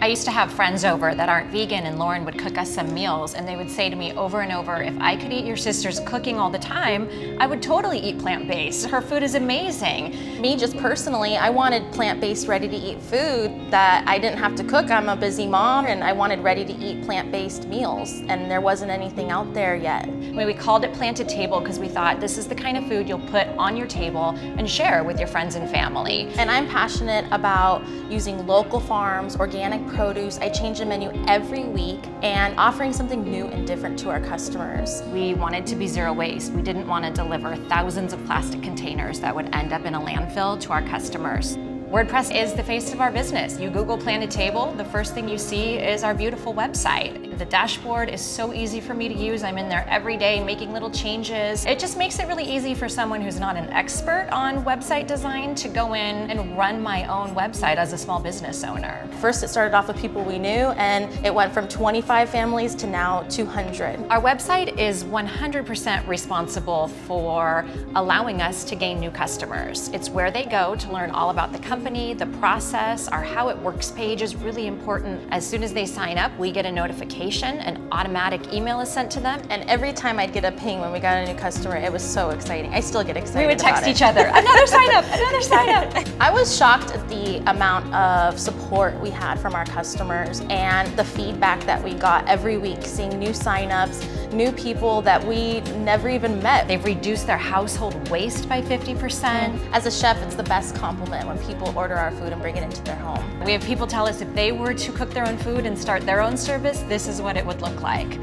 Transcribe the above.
I used to have friends over that aren't vegan, and Lauren would cook us some meals, and they would say to me over and over, if I could eat your sister's cooking all the time, I would totally eat plant-based. Her food is amazing. Me, just personally, I wanted plant-based, ready-to-eat food that I didn't have to cook. I'm a busy mom, and I wanted ready-to-eat plant-based meals, and there wasn't anything out there yet. We called it Planted Table because we thought this is the kind of food you'll put on your table and share with your friends and family. And I'm passionate about using local farms, organic produce. I change the menu every week and offering something new and different to our customers. We wanted to be zero waste. We didn't want to deliver thousands of plastic containers that would end up in a landfill to our customers. WordPress is the face of our business. You Google Planted Table, the first thing you see is our beautiful website. The dashboard is so easy for me to use. I'm in there every day making little changes. It just makes it really easy for someone who's not an expert on website design to go in and run my own website as a small business owner. First, it started off with people we knew, and it went from 25 families to now 200. Our website is 100% responsible for allowing us to gain new customers. It's where they go to learn all about the company, the process. Our How It Works page is really important. As soon as they sign up, we get a notification. An automatic email is sent to them. And every time I'd get a ping when we got a new customer, it was so exciting. I still get excited. We would text each other, another sign up, another sign up. I was shocked at the amount of support we had from our customers and the feedback that we got every week, seeing new signups, new people that we never even met. They've reduced their household waste by 50%. As a chef, it's the best compliment when people order our food and bring it into their home. We have people tell us if they were to cook their own food and start their own service, this is what it would look like.